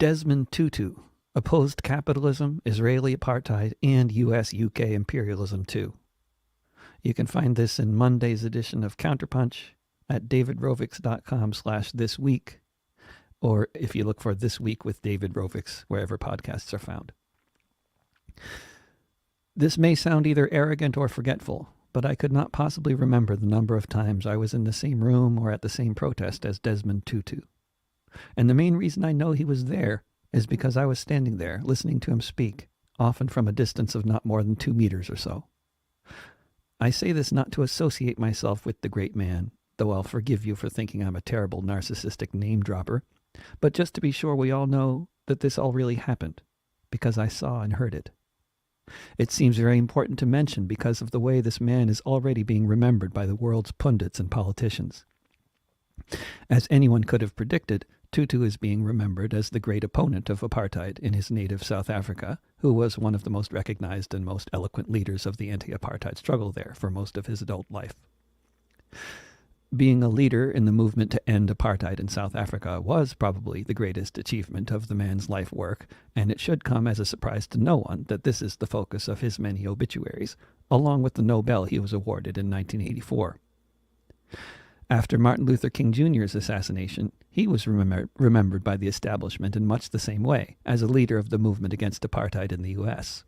Desmond Tutu opposed capitalism, Israeli apartheid, and US-UK imperialism too. You can find this in Monday's edition of Counterpunch at davidrovics.com/thisweek, or if you look for This Week with David Rovics wherever podcasts are found. This may sound either arrogant or forgetful, but I could not possibly remember the number of times I was in the same room or at the same protest as Desmond Tutu. And the main reason I know he was there is because I was standing there listening to him speak, often from a distance of not more than 2 meters or so. I say this not to associate myself with the great man, though I'll forgive you for thinking I'm a terrible narcissistic name-dropper, but just to be sure we all know that this all really happened, because I saw and heard it. It seems very important to mention because of the way this man is already being remembered by the world's pundits and politicians. As anyone could have predicted, Tutu is being remembered as the great opponent of apartheid in his native South Africa, who was one of the most recognized and most eloquent leaders of the anti-apartheid struggle there for most of his adult life. Being a leader in the movement to end apartheid in South Africa was probably the greatest achievement of the man's life work, and it should come as a surprise to no one that this is the focus of his many obituaries, along with the Nobel he was awarded in 1984. After Martin Luther King Jr.'s assassination, he was remembered by the establishment in much the same way, as a leader of the movement against apartheid in the U.S.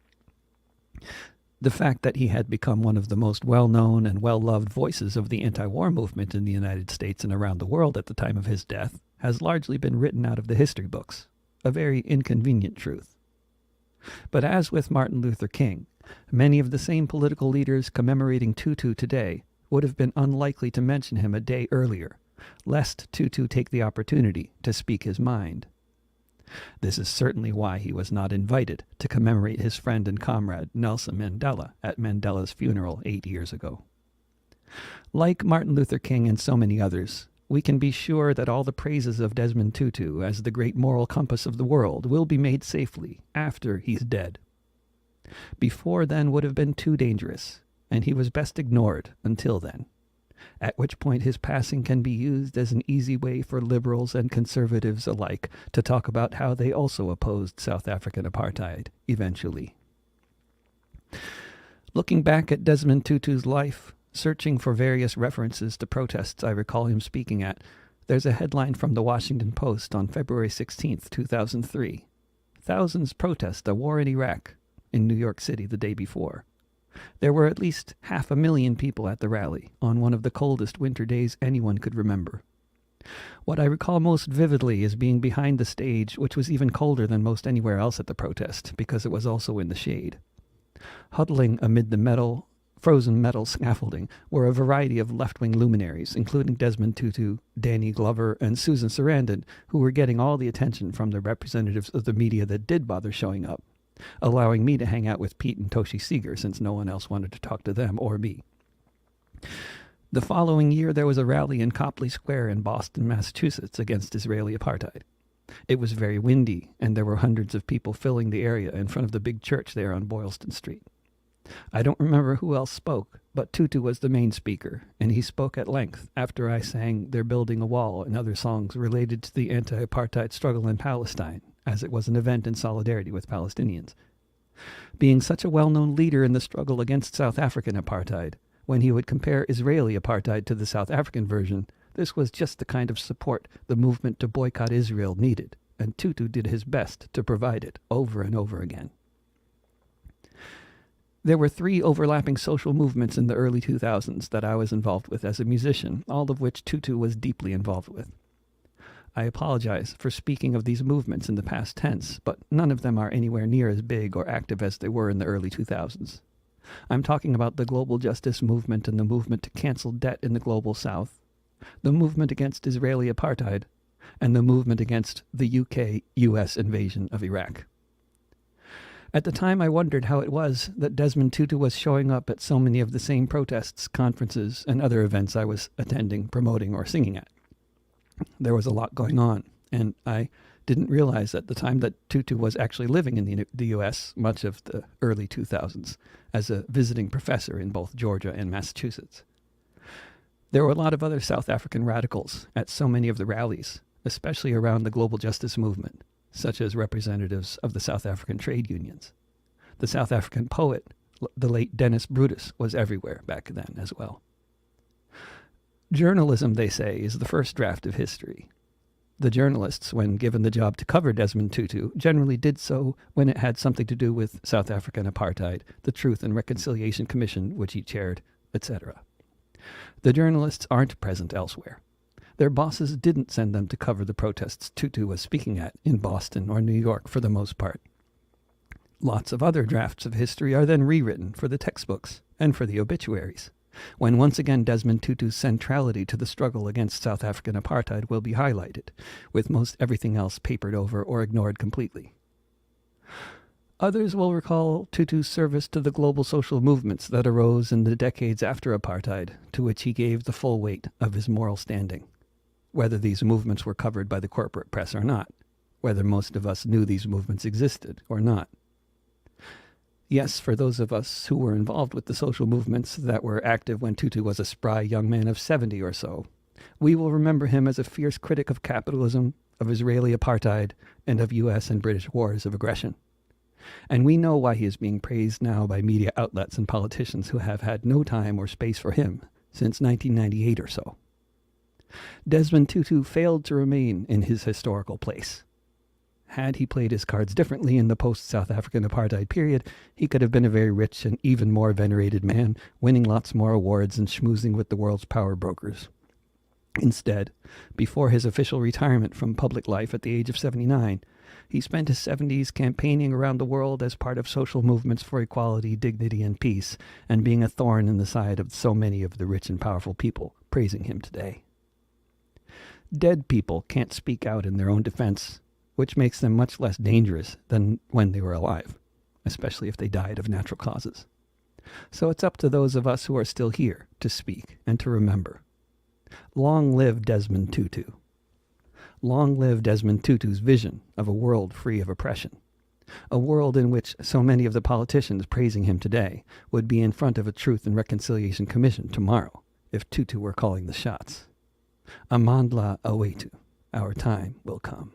The fact that he had become one of the most well-known and well-loved voices of the anti-war movement in the United States and around the world at the time of his death has largely been written out of the history books, a very inconvenient truth. But as with Martin Luther King, many of the same political leaders commemorating Tutu today would have been unlikely to mention him a day earlier, lest Tutu take the opportunity to speak his mind. This is certainly why he was not invited to commemorate his friend and comrade Nelson Mandela at Mandela's funeral 8 years ago. Like Martin Luther King and so many others, we can be sure that all the praises of Desmond Tutu as the great moral compass of the world will be made safely after he's dead. Before then would have been too dangerous, and he was best ignored until then, at which point his passing can be used as an easy way for liberals and conservatives alike to talk about how they also opposed South African apartheid, eventually. Looking back at Desmond Tutu's life, searching for various references to protests I recall him speaking at, there's a headline from the Washington Post on February 16, 2003. Thousands protest a war in Iraq in New York City the day before. There were at least 500,000 people at the rally on one of the coldest winter days anyone could remember. What I recall most vividly is being behind the stage, which was even colder than most anywhere else at the protest, because it was also in the shade. Huddling amid the frozen metal scaffolding were a variety of left-wing luminaries, including Desmond Tutu, Danny Glover, and Susan Sarandon, who were getting all the attention from the representatives of the media that did bother showing up, allowing me to hang out with Pete and Toshi Seeger since no one else wanted to talk to them or me. The following year, there was a rally in Copley Square in Boston, Massachusetts, against Israeli apartheid. It was very windy, and there were hundreds of people filling the area in front of the big church there on Boylston Street. I don't remember who else spoke, but Tutu was the main speaker, and he spoke at length after I sang "They're Building a Wall" and other songs related to the anti-apartheid struggle in Palestine, as it was an event in solidarity with Palestinians. Being such a well-known leader in the struggle against South African apartheid, when he would compare Israeli apartheid to the South African version, this was just the kind of support the movement to boycott Israel needed, and Tutu did his best to provide it over and over again. There were 3 overlapping social movements in the early 2000s that I was involved with as a musician, all of which Tutu was deeply involved with. I apologize for speaking of these movements in the past tense, but none of them are anywhere near as big or active as they were in the early 2000s. I'm talking about the global justice movement and the movement to cancel debt in the global south, the movement against Israeli apartheid, and the movement against the UK-US invasion of Iraq. At the time, I wondered how it was that Desmond Tutu was showing up at so many of the same protests, conferences, and other events I was attending, promoting, or singing at. There was a lot going on, and I didn't realize at the time that Tutu was actually living in the U.S. much of the early 2000s as a visiting professor in both Georgia and Massachusetts. There were a lot of other South African radicals at so many of the rallies, especially around the global justice movement, such as representatives of the South African trade unions. The South African poet, the late Dennis Brutus, was everywhere back then as well. Journalism, they say, is the first draft of history. The journalists, when given the job to cover Desmond Tutu, generally did so when it had something to do with South African apartheid, the Truth and Reconciliation Commission, which he chaired, etc. The journalists aren't present elsewhere. Their bosses didn't send them to cover the protests Tutu was speaking at in Boston or New York for the most part. Lots of other drafts of history are then rewritten for the textbooks and for the obituaries, when once again Desmond Tutu's centrality to the struggle against South African apartheid will be highlighted, with most everything else papered over or ignored completely. Others will recall Tutu's service to the global social movements that arose in the decades after apartheid, to which he gave the full weight of his moral standing, whether these movements were covered by the corporate press or not, whether most of us knew these movements existed or not. Yes, for those of us who were involved with the social movements that were active when Tutu was a spry young man of 70 or so, we will remember him as a fierce critic of capitalism, of Israeli apartheid, and of U.S. and British wars of aggression. And we know why he is being praised now by media outlets and politicians who have had no time or space for him since 1998 or so. Desmond Tutu failed to remain in his historical place. Had he played his cards differently in the post-South African apartheid period, he could have been a very rich and even more venerated man, winning lots more awards and schmoozing with the world's power brokers. Instead, before his official retirement from public life at the age of 79, he spent his 70s campaigning around the world as part of social movements for equality, dignity, and peace, and being a thorn in the side of so many of the rich and powerful people praising him today. Dead people can't speak out in their own defense, which makes them much less dangerous than when they were alive, especially if they died of natural causes. So it's up to those of us who are still here to speak and to remember. Long live Desmond Tutu. Long live Desmond Tutu's vision of a world free of oppression. A world in which so many of the politicians praising him today would be in front of a Truth and Reconciliation Commission tomorrow if Tutu were calling the shots. Amandla Awetu, our time will come.